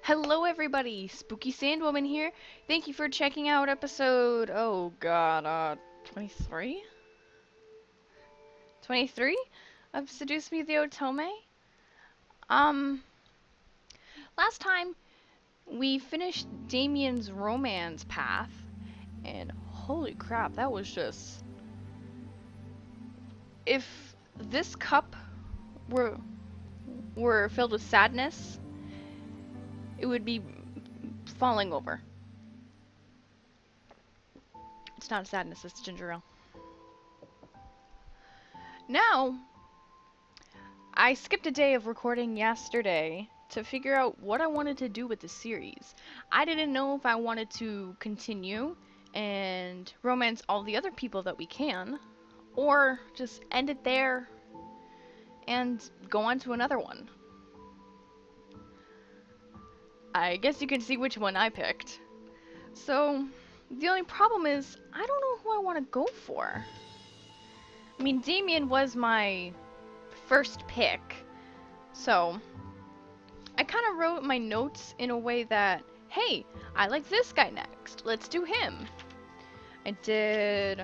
Hello everybody, Spooky Sandwoman here. Thank you for checking out episode, 23? 23 of Seduce Me the Otome. Um, Last time we finished Damien's romance path, and holy crap, that was just... If this cup were filled with sadness, it would be falling over. It's not sadness, it's ginger ale. Now, I skipped a day of recording yesterday to figure out what I wanted to do with the series. I didn't know if I wanted to continue and romance all the other people that we can, or just end it there and go on to another one. I guess you can see which one I picked. So, the only problem is, I don't know who I want to go for. I mean, Damien was my first pick, so I kind of wrote my notes in a way that, hey, I like this guy next, let's do him. I did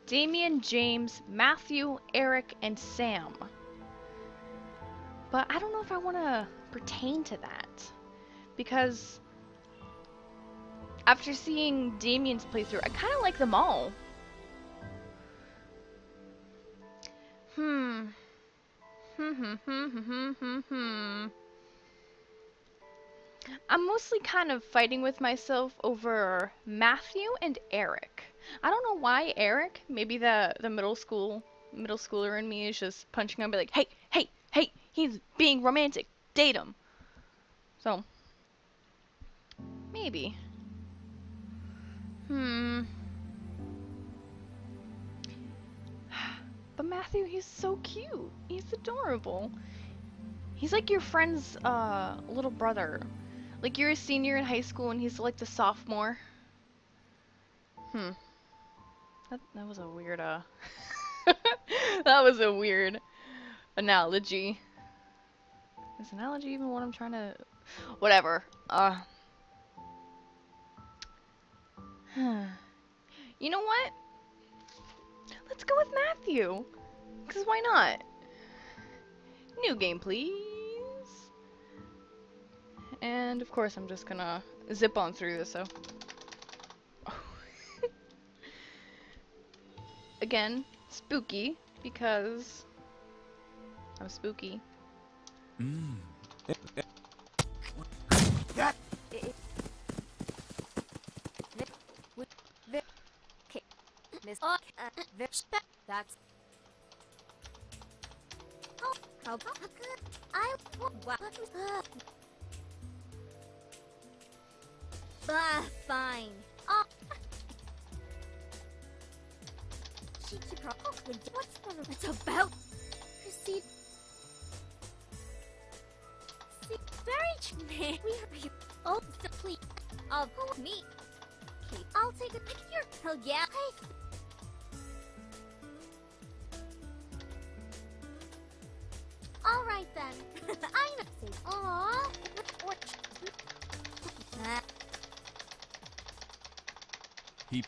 Damien, James, Matthew, Eric, and Sam. But I don't know if I want to pertain to that, because after seeing Damien's playthrough, I kind of like them all. I'm mostly kind of fighting with myself over Matthew and Eric. I don't know why Eric. Maybe the middle schooler in me is just punching him and be like, hey, hey, hey, he's being romantic. Date him. So, maybe. But Matthew, he's so cute. He's adorable. He's like your friend's little brother. Like you're a senior in high school and he's like the sophomore. That was a weird that was a weird analogy. Is analogy even what I'm trying to... Whatever. You know what? Let's go with Matthew. Because why not? New game, please. And of course I'm just gonna zip on through this, so... Again, spooky, because I'm spooky. That's how good I fine. What's it's about? Proceed. Very man. We are you. Oh, please. Me. Okay, I'll take a picture. Hell yeah. Hey. All right then. I know. Aww. He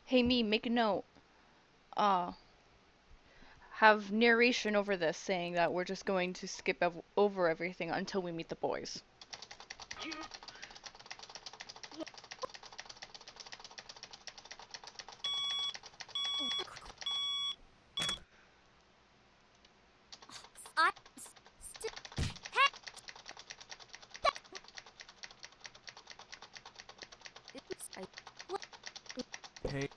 Hey me, make a note. Have narration over this saying that we're just going to skip over everything until we meet the boys. Hey,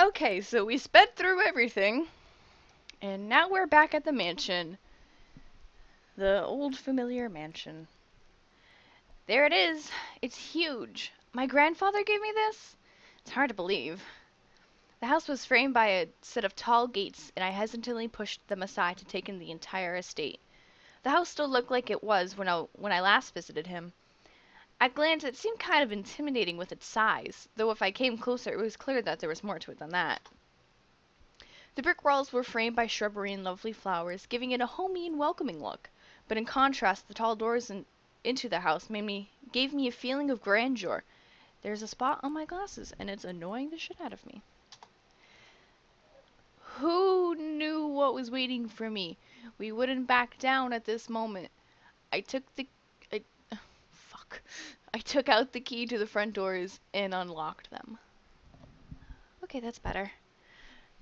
Okay, so we sped through everything. And now we're back at the mansion. The old familiar mansion. There it is. It's huge. My grandfather gave me this? It's hard to believe. The house was framed by a set of tall gates, and I hesitantly pushed them aside to take in the entire estate. The house still looked like it was when I last visited him. At glance, it seemed kind of intimidating with its size, though if I came closer, it was clear that there was more to it than that. The brick walls were framed by shrubbery and lovely flowers, giving it a homey and welcoming look. But in contrast, the tall doors into the house gave me a feeling of grandeur. There's a spot on my glasses, and it's annoying the shit out of me. Who knew what was waiting for me? We wouldn't back down at this moment. I took out the key to the front doors and unlocked them. Okay, that's better.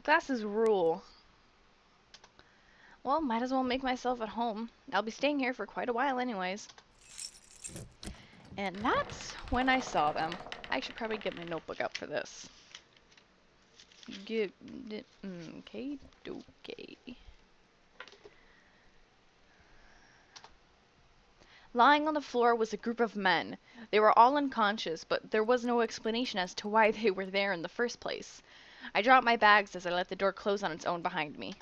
Glasses rule. Well, might as well make myself at home. I'll be staying here for quite a while anyways. And that's when I saw them. I should probably get my notebook out for this. Okay. Lying on the floor was a group of men. They were all unconscious, but there was no explanation as to why they were there in the first place. I dropped my bags as I let the door close on its own behind me.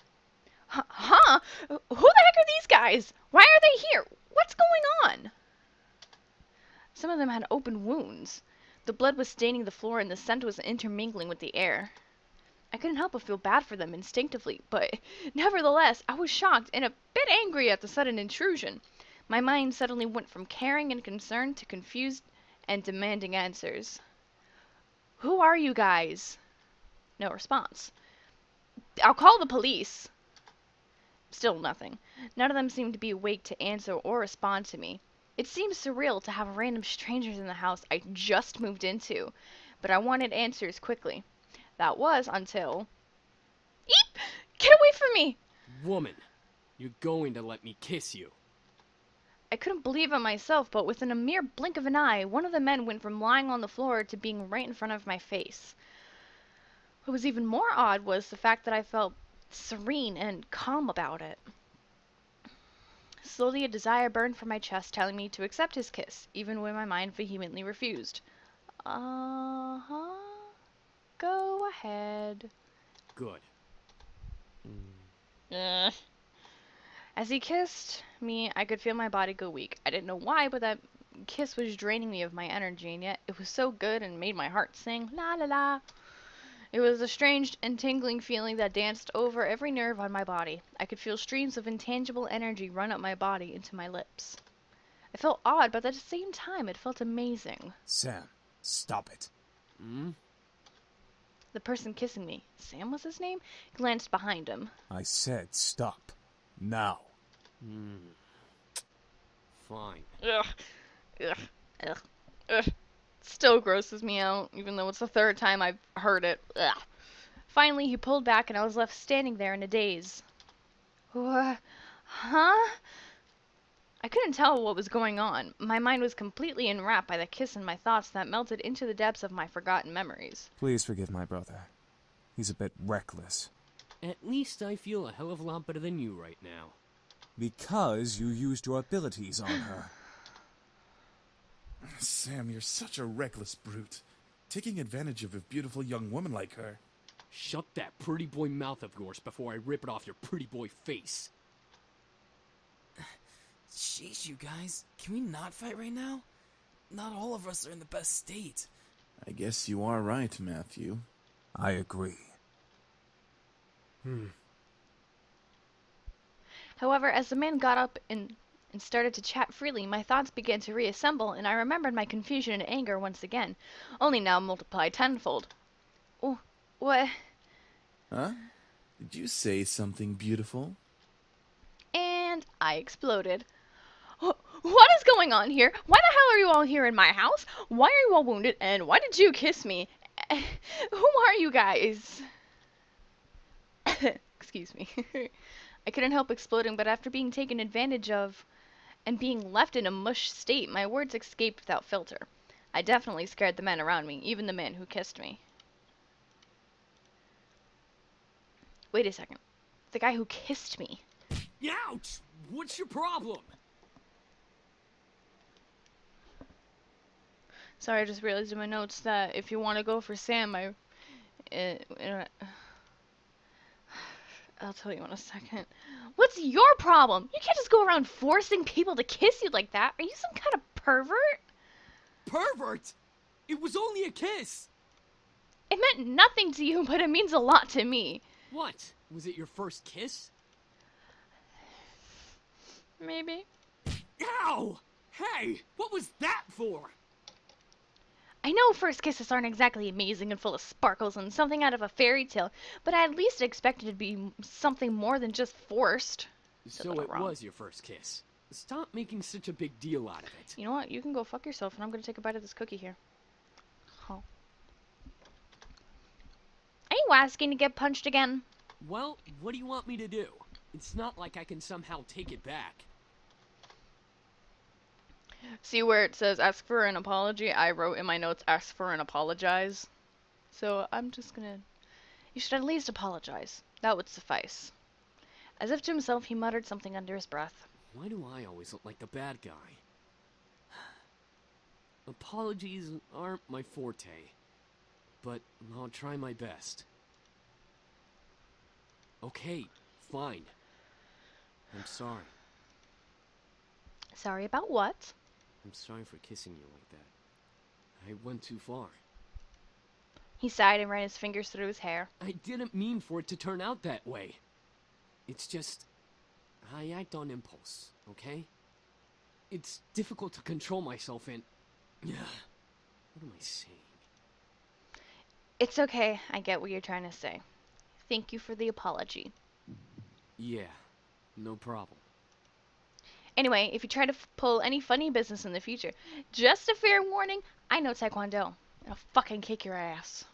Huh? Who the heck are these guys? Why are they here? What's going on? Some of them had open wounds. The blood was staining the floor and the scent was intermingling with the air. I couldn't help but feel bad for them instinctively, but nevertheless, I was shocked and a bit angry at the sudden intrusion. My mind suddenly went from caring and concerned to confused and demanding answers. Who are you guys? No response. I'll call the police. Still nothing. None of them seemed to be awake to answer or respond to me. It seemed surreal to have random strangers in the house I just moved into, but I wanted answers quickly. That was until... Eep! Get away from me! Woman, you're going to let me kiss you. I couldn't believe it myself, but within a mere blink of an eye, one of the men went from lying on the floor to being right in front of my face. What was even more odd was the fact that I felt serene and calm about it. Slowly a desire burned from my chest, telling me to accept his kiss, even when my mind vehemently refused. Uh-huh. Go ahead. Good. As he kissed me, I could feel my body go weak. I didn't know why, but that kiss was draining me of my energy, and yet it was so good and made my heart sing, la la la. It was a strange and tingling feeling that danced over every nerve on my body. I could feel streams of intangible energy run up my body into my lips. I felt odd, but at the same time, it felt amazing. Sam, stop it. The person kissing me, Sam was his name, glanced behind him. I said stop. Now. Fine. Ugh. Still grosses me out, even though it's the third time I've heard it. Ugh. Finally, he pulled back and I was left standing there in a daze. Huh? I couldn't tell what was going on. My mind was completely enwrapped by the kiss and my thoughts that melted into the depths of my forgotten memories. Please forgive my brother. He's a bit reckless. At least I feel a hell of a lot better than you right now. Because you used your abilities on her. Sam, you're such a reckless brute. Taking advantage of a beautiful young woman like her. Shut that pretty boy mouth of yours before I rip it off your pretty boy face. Sheesh, you guys. Can we not fight right now? Not all of us are in the best state. I guess you are right, Matthew. I agree. However, as the man got up and started to chat freely, my thoughts began to reassemble, and I remembered my confusion and anger once again, only now multiplied tenfold. Oh, what? Huh? Did you say something beautiful? And I exploded. What is going on here? Why the hell are you all here in my house? Why are you all wounded? And why did you kiss me? Who are you guys? Excuse me. I couldn't help exploding, but after being taken advantage of and being left in a mush state, my words escaped without filter. I definitely scared the men around me, even the man who kissed me. Wait a second. The guy who kissed me. Ouch! What's your problem? Sorry, I just realized in my notes that if you want to go for Sam, I'll tell you in a second. What's your problem? You can't just go around forcing people to kiss you like that. Are you some kind of pervert? Pervert? It was only a kiss! It meant nothing to you, but it means a lot to me. What? Was it your first kiss? Maybe. Ow! Hey! What was that for? I know first kisses aren't exactly amazing and full of sparkles and something out of a fairy tale, but I at least expected it to be something more than just forced. So it was your first kiss. Stop making such a big deal out of it. You know what? You can go fuck yourself, and I'm gonna take a bite of this cookie here. Oh. Are you asking to get punched again? Well, what do you want me to do? It's not like I can somehow take it back. See where it says ask for an apology? I wrote in my notes ask for an apologize. So I'm just gonna... You should at least apologize. That would suffice. As if to himself, he muttered something under his breath. Why do I always look like the bad guy? Apologies aren't my forte, but I'll try my best. Okay, fine. I'm sorry. Sorry about what? I'm sorry for kissing you like that. I went too far. He sighed and ran his fingers through his hair. I didn't mean for it to turn out that way. It's just... I act on impulse, okay? It's difficult to control myself and... What am I saying? It's okay. I get what you're trying to say. Thank you for the apology. Yeah, no problem. Anyway, if you try to pull any funny business in the future, just a fair warning, I know Taekwondo. And I'll fucking kick your ass.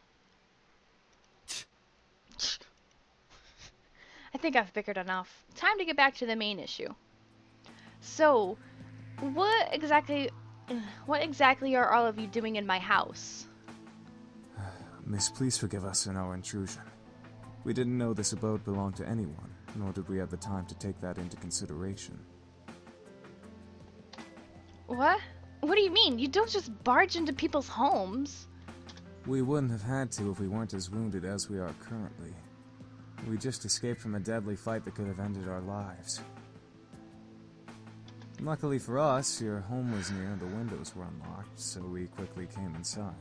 I think I've bickered enough. Time to get back to the main issue. So, what exactly are all of you doing in my house? Miss, please forgive us in our intrusion. We didn't know this abode belonged to anyone, nor did we have the time to take that into consideration. What? What do you mean? You don't just barge into people's homes. We wouldn't have had to if we weren't as wounded as we are currently. We just escaped from a deadly fight that could have ended our lives. Luckily for us, your home was near and the windows were unlocked, so we quickly came inside.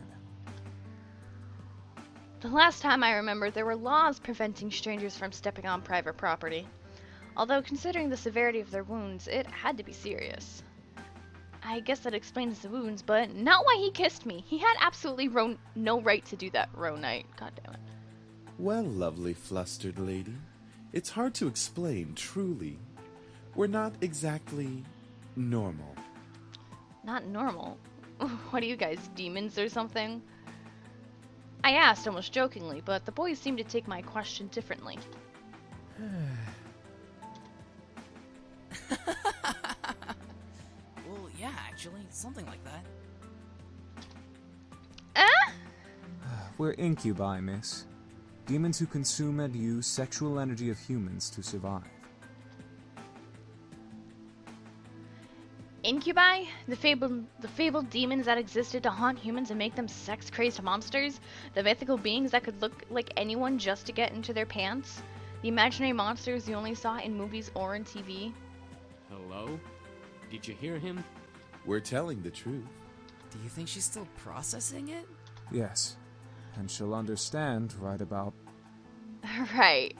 The last time I remember, there were laws preventing strangers from stepping on private property. Although, considering the severity of their wounds, it had to be serious. I guess that explains the wounds, but not why he kissed me. He had absolutely no right to do that, Row Knight. God damn it. Well, lovely flustered lady, it's hard to explain, truly. We're not exactly normal. Not normal? What are you guys, demons or something? I asked almost jokingly, but the boys seemed to take my question differently. Well, yeah, actually, something like that. We're incubi, miss. Demons who consume and use sexual energy of humans to survive. Incubi? The fabled demons that existed to haunt humans and make them sex-crazed monsters? The mythical beings that could look like anyone just to get into their pants? The imaginary monsters you only saw in movies or on TV? Hello? Did you hear him? We're telling the truth. Do you think she's still processing it? Yes, and she'll understand right about... Right.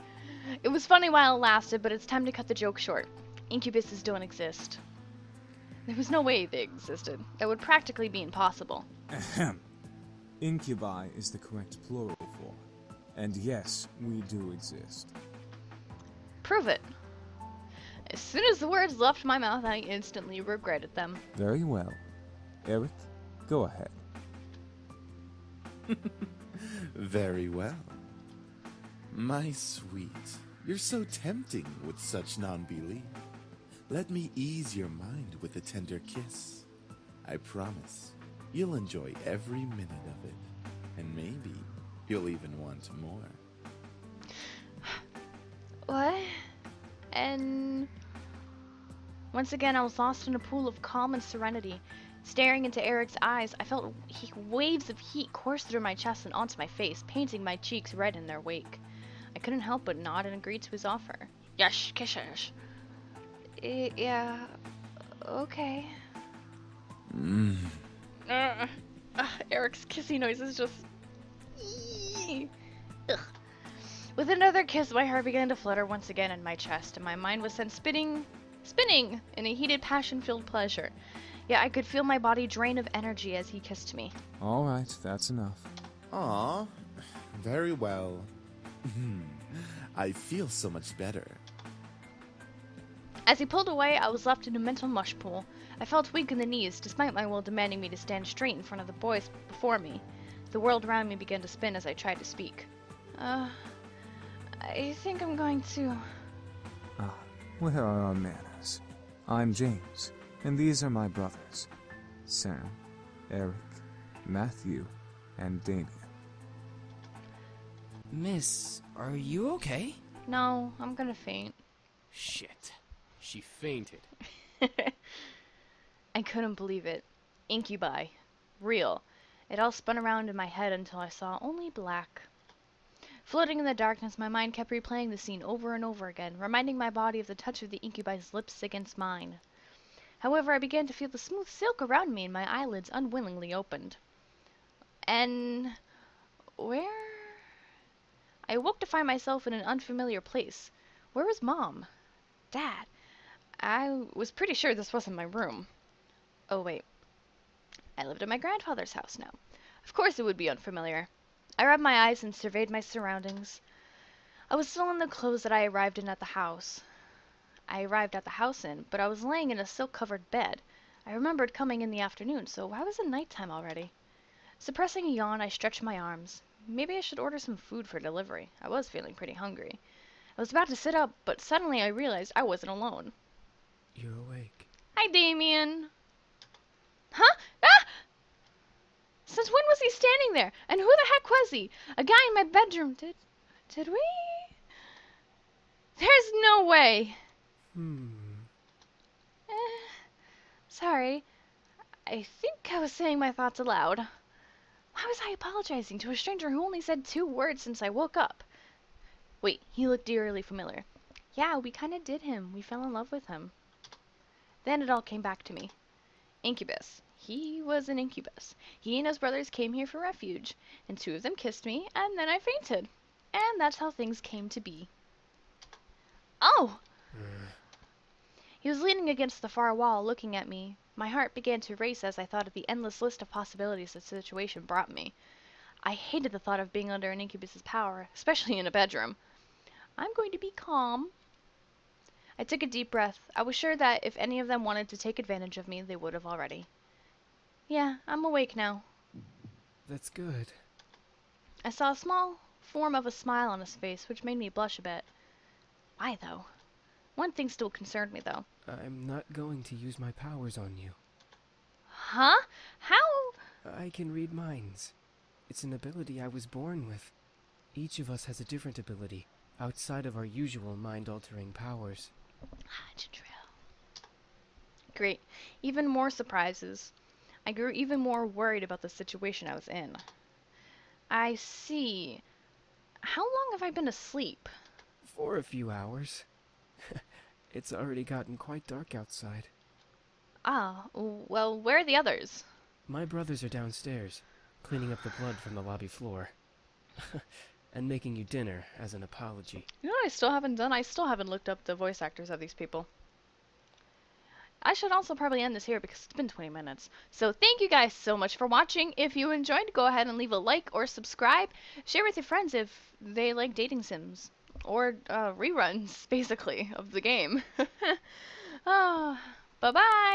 It was funny while it lasted, but it's time to cut the joke short. Incubuses don't exist. There was no way they existed. That would practically be impossible. Ahem. Incubi is the correct plural form. And yes, we do exist. Prove it. As soon as the words left my mouth, I instantly regretted them. Very well. Eric, go ahead. Very well. My sweet, you're so tempting with such non-belief. Let me ease your mind with a tender kiss. I promise you'll enjoy every minute of it. And maybe you'll even want more. What? And once again, I was lost in a pool of calm and serenity. Staring into Eric's eyes, I felt waves of heat course through my chest and onto my face, painting my cheeks red in their wake. I couldn't help but nod and agree to his offer. Yes, kisses. Yeah, okay. Eric's kissy noise is just... Ugh. With another kiss, my heart began to flutter once again in my chest, and my mind was sent spinning in a heated, passion-filled pleasure. Yet I could feel my body drain of energy as he kissed me. All right, that's enough. Aw, very well. I feel so much better. As he pulled away, I was left in a mental mush pool. I felt weak in the knees, despite my will demanding me to stand straight in front of the boys before me. The world around me began to spin as I tried to speak. I think I'm going to... Ah, where are our manners? I'm James, and these are my brothers. Sam, Eric, Matthew, and Damien. Miss, are you okay? No, I'm gonna faint. Shit. She fainted. I couldn't believe it. Incubi. Real. It all spun around in my head until I saw only black. Floating in the darkness, my mind kept replaying the scene over and over again, reminding my body of the touch of the incubi's lips against mine. However, I began to feel the smooth silk around me and my eyelids unwillingly opened. And... where? I awoke to find myself in an unfamiliar place. Where was Mom? Dad? I was pretty sure this wasn't my room. Oh, wait. I lived at my grandfather's house now. Of course it would be unfamiliar. I rubbed my eyes and surveyed my surroundings. I was still in the clothes that I arrived at the house in, but I was laying in a silk-covered bed. I remembered coming in the afternoon, so why was it nighttime already? Suppressing a yawn, I stretched my arms. Maybe I should order some food for delivery. I was feeling pretty hungry. I was about to sit up, but suddenly I realized I wasn't alone. You're awake. Hi, Damien. Huh? Ah! Since when was he standing there? And who the heck was he? A guy in my bedroom. Did we? There's no way. Sorry. I think I was saying my thoughts aloud. Why was I apologizing to a stranger who only said 2 words since I woke up? Wait, he looked eerily familiar. Yeah, we kinda did him. We fell in love with him. Then it all came back to me. Incubus. He was an incubus. He and his brothers came here for refuge, and 2 of them kissed me, and then I fainted. And that's how things came to be. Oh! He was leaning against the far wall, looking at me. My heart began to race as I thought of the endless list of possibilities the situation brought me. I hated the thought of being under an incubus's power, especially in a bedroom. I'm going to be calm. I took a deep breath. I was sure that if any of them wanted to take advantage of me, they would have already. Yeah, I'm awake now. That's good. I saw a small form of a smile on his face, which made me blush a bit. Why, though? One thing still concerned me, though. I'm not going to use my powers on you. Huh? How? I can read minds. It's an ability I was born with. Each of us has a different ability, outside of our usual mind-altering powers. Great. Even more surprises. I grew even more worried about the situation I was in. I see. How long have I been asleep? For a few hours. It's already gotten quite dark outside. Ah, well, where are the others? My brothers are downstairs, cleaning up the blood from the lobby floor. And making you dinner as an apology. You know what I still haven't done? I still haven't looked up the voice actors of these people. I should also probably end this here because it's been 20 minutes. So thank you guys so much for watching. If you enjoyed, go ahead and leave a like or subscribe. Share with your friends if they like dating sims. Or reruns, basically, of the game. Bye-bye!